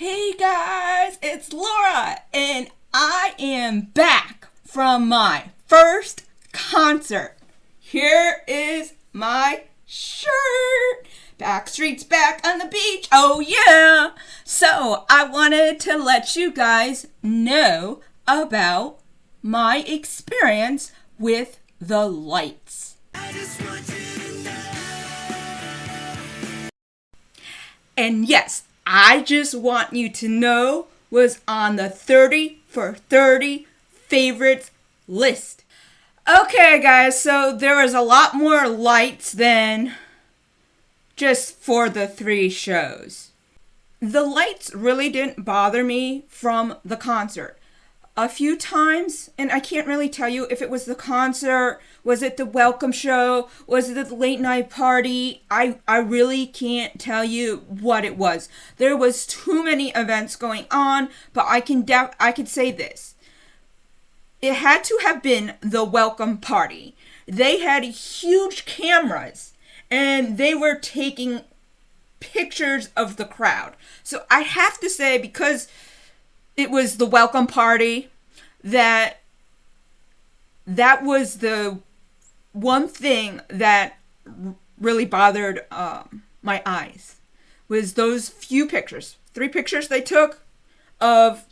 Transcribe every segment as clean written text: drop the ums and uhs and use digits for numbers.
Hey guys, it's Laura, and I am back from my first concert. Here is my shirt. Backstreet's back on the beach, oh yeah! So I wanted to let you guys know about my experience with the lights. I just want you to know. And yes, I Just Want You to Know was on the 30 for 30 favorites list. Okay, guys, so there was a lot more lights than just for the 3 shows. The lights really didn't bother me from the concert. A few times, and I can't really tell you if it was the concert, was it the welcome show, was it the late night party, I really can't tell you what it was. There was too many events going on, but I could say this. It had to have been the welcome party. They had huge cameras, and they were taking pictures of the crowd. So I have to say, because it was the welcome party, that was the one thing that really bothered my eyes, was those few pictures. 3 pictures they took of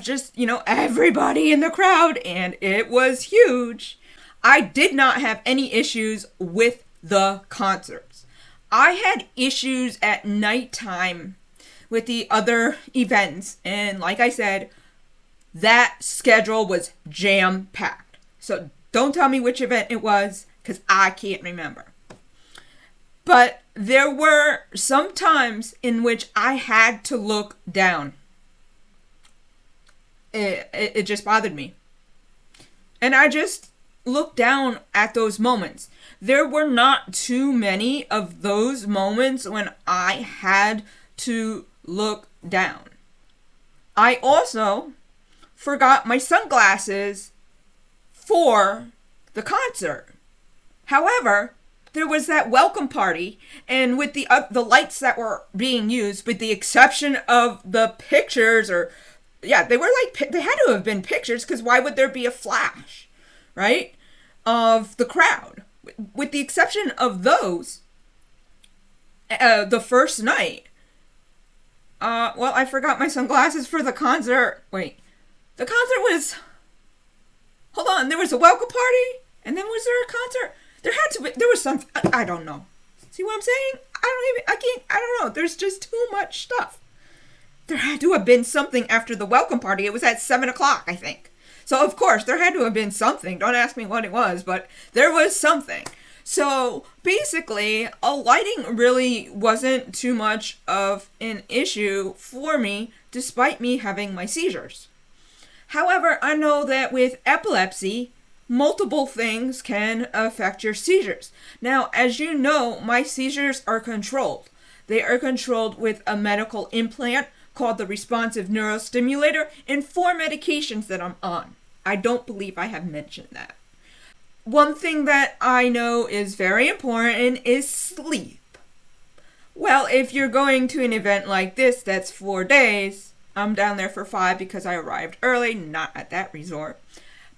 just, everybody in the crowd, and it was huge. I did not have any issues with the concerts. I had issues at nighttime with the other events, and like I said, that schedule was jam-packed. So don't tell me which event it was, because I can't remember. But there were some times in which I had to look down. It just bothered me. And I just looked down at those moments. There were not too many of those moments when I had to look down. I also forgot my sunglasses for the concert. However, there was that welcome party, and with the lights that were being used, with the exception of the pictures, they had to have been pictures, because why would there be a flash, right, of the crowd? With the exception of those, the first night, I forgot my sunglasses for the concert. Wait, the concert was, hold on, there was a welcome party, and then was there a concert? There was some, I don't know. See what I'm saying? I don't know. There's just too much stuff. There had to have been something after the welcome party. It was at 7 o'clock, I think. So, of course, there had to have been something. Don't ask me what it was, but there was something. So, basically, lighting really wasn't too much of an issue for me, despite me having my seizures. However, I know that with epilepsy, multiple things can affect your seizures. Now, as you know, my seizures are controlled. They are controlled with a medical implant called the responsive neurostimulator and 4 medications that I'm on. I don't believe I have mentioned that. One thing that I know is very important is sleep. Well, if you're going to an event like this that's 4 days, I'm down there for 5 because I arrived early, not at that resort.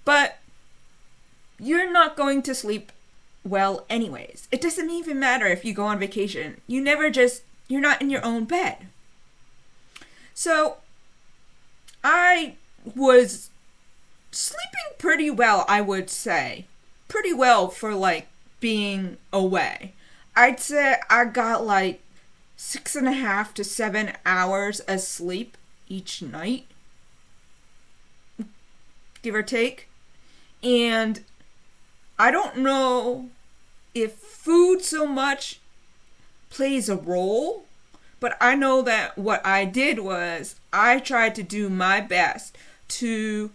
But you're not going to sleep well anyways. It doesn't even matter if you go on vacation. You're not in your own bed. So, I was sleeping pretty well, I would say. Pretty well for, being away. I'd say I got, 6.5 to 7 hours of sleep each night. Give or take. And I don't know if food so much plays a role, but I know that what I did was I tried to do my best to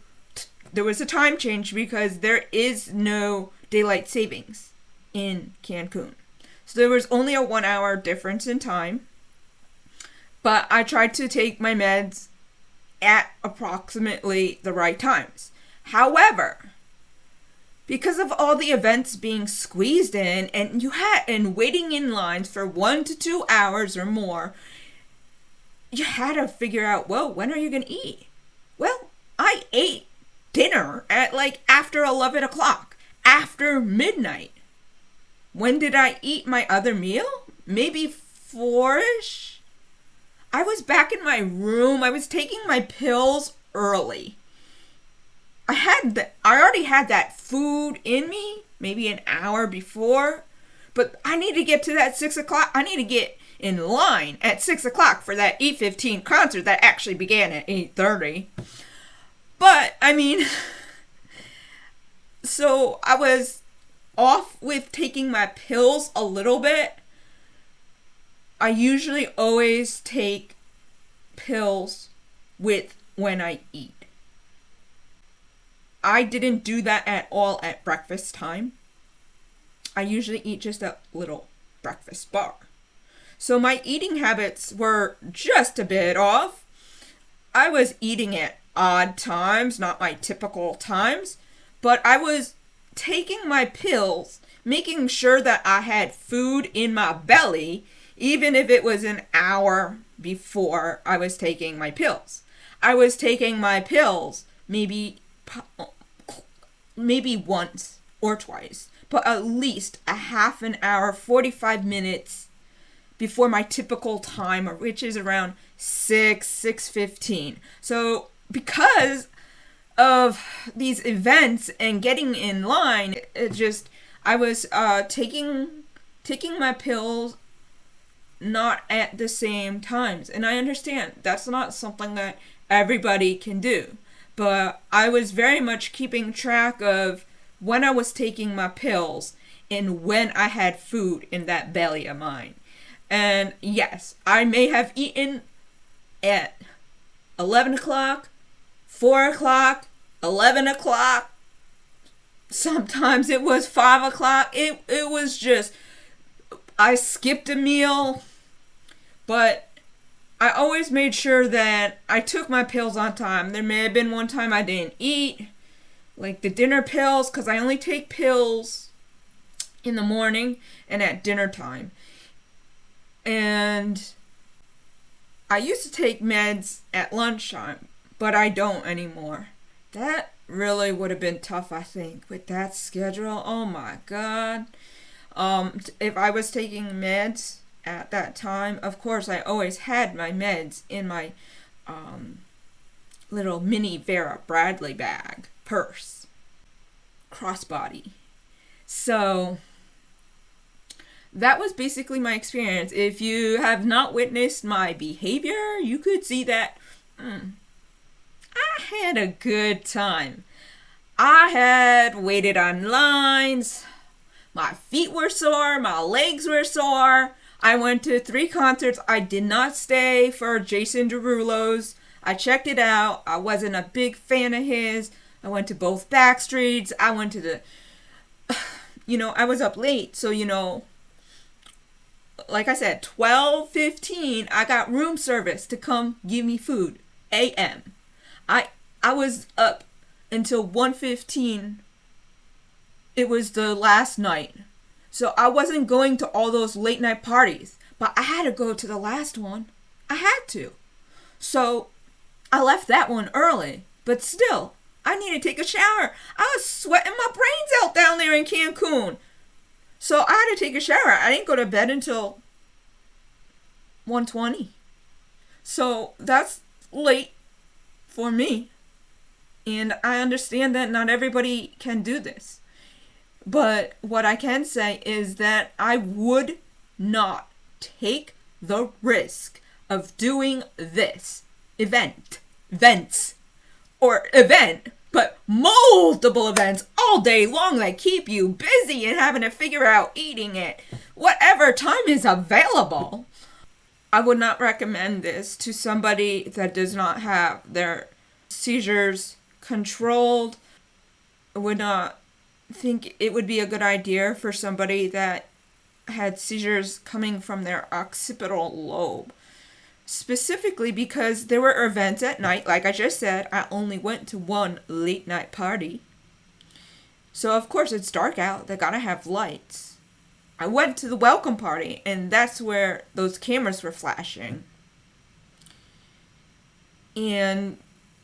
there was a time change because there is no daylight savings in Cancun. So there was only a 1-hour difference in time. But I tried to take my meds at approximately the right times. However, because of all the events being squeezed in and waiting in lines for 1 to 2 hours or more, you had to figure out, well, when are you going to eat? Well, I ate dinner at like after 11 o'clock, after midnight. When did I eat my other meal? Maybe 4-ish? I was back in my room. I was taking my pills early. I already had that food in me, maybe an hour before, but I need to get to that 6 o'clock. I need to get in line at 6 o'clock for that 8:15 concert that actually began at 8:30. But, I mean, so I was off with taking my pills a little bit. I usually always take pills with when I eat. I didn't do that at all at breakfast time. I usually eat just a little breakfast bar. So my eating habits were just a bit off. I was eating at odd times, not my typical times, but I was taking my pills, making sure that I had food in my belly, even if it was an hour before I was taking my pills. I was taking my pills maybe once or twice, but at least a half an hour, 45 minutes before my typical time, which is around 6:15. So because of these events and getting in line, I was taking my pills not at the same times. And I understand that's not something that everybody can do. But I was very much keeping track of when I was taking my pills and when I had food in that belly of mine. And yes, I may have eaten at 11 o'clock, 4 o'clock, 11 o'clock. Sometimes it was 5 o'clock. It was just, I skipped a meal. But I always made sure that I took my pills on time. There may have been one time I didn't eat, like the dinner pills, because I only take pills in the morning and at dinner time. And I used to take meds at lunchtime, but I don't anymore. That really would have been tough, I think, with that schedule. Oh my God. If I was taking meds at that time, of course, I always had my meds in my little mini Vera Bradley bag, purse, crossbody. So that was basically my experience. If you have not witnessed my behavior, you could see that I had a good time. I had waited on lines. My feet were sore. My legs were sore. I went to 3 concerts. I did not stay for Jason Derulo's. I checked it out. I wasn't a big fan of his. I went to both Backstreets. I went to the... I was up late, so, like I said, 12:15, I got room service to come give me food. A.M. I was up until 1:15. It was the last night. So I wasn't going to all those late night parties, but I had to go to the last one. I had to. So I left that one early, but still, I needed to take a shower. I was sweating my brains out down there in Cancun. So I had to take a shower. I didn't go to bed until 1:20. So that's late for me. And I understand that not everybody can do this. But what I can say is that I would not take the risk of doing this event, but multiple events all day long that keep you busy and having to figure out eating it, whatever time is available. I would not recommend this to somebody that does not have their seizures controlled. I would not think it would be a good idea for somebody that had seizures coming from their occipital lobe. Specifically because there were events at night. Like I just said, I only went to one late night party. So of course it's dark out. They gotta have lights. I went to the welcome party and that's where those cameras were flashing. And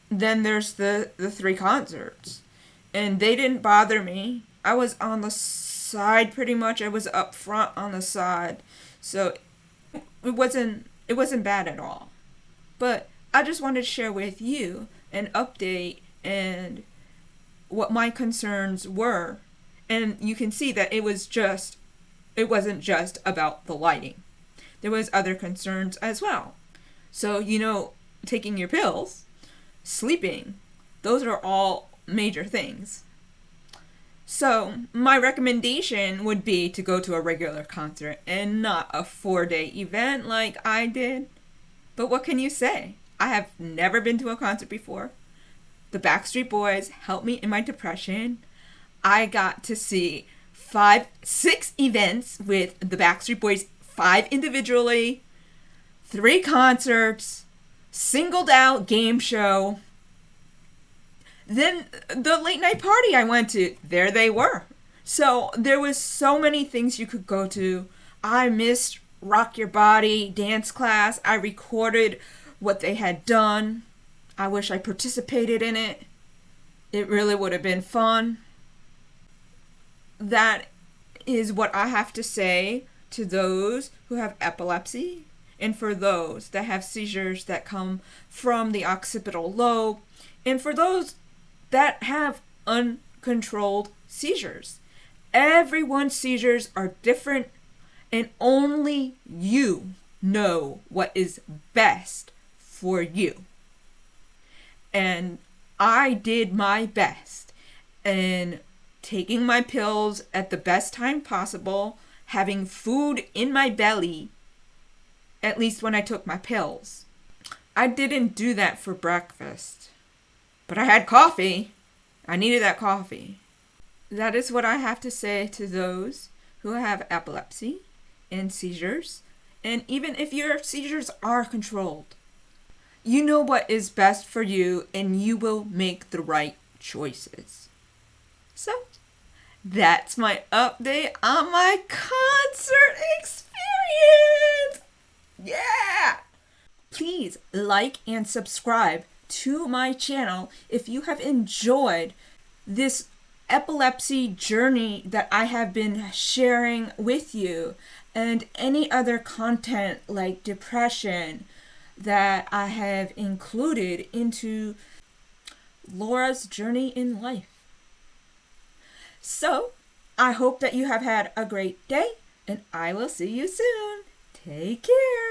then there's the three concerts. And they didn't bother me. I was on the side pretty much. I was up front on the side. So it wasn't bad at all. But I just wanted to share with you an update and what my concerns were. And you can see that it wasn't just about the lighting. There was other concerns as well. So, taking your pills, sleeping, those are all major things. So, my recommendation would be to go to a regular concert and not a 4-day event like I did. But what can you say? I have never been to a concert before. The Backstreet Boys helped me in my depression. I got to see 6 events with the Backstreet Boys, 5 individually, 3 concerts, singled out game show. Then the late night party I went to, there they were. So there was so many things you could go to. I missed Rock Your Body dance class. I recorded what they had done. I wish I participated in it. It really would have been fun. That is what I have to say to those who have epilepsy and for those that have seizures that come from the occipital lobe and for those that have uncontrolled seizures. Everyone's seizures are different and only you know what is best for you. And I did my best in taking my pills at the best time possible, having food in my belly, at least when I took my pills. I didn't do that for breakfast, but I had coffee. I needed that coffee. That is what I have to say to those who have epilepsy and seizures. And even if your seizures are controlled, you know what is best for you and you will make the right choices. So, that's my update on my concert experience. Yeah! Please like and subscribe to my channel if you have enjoyed this epilepsy journey that I have been sharing with you and any other content like depression that I have included into Laura's journey in life. So, I hope that you have had a great day, and I will see you soon. Take care.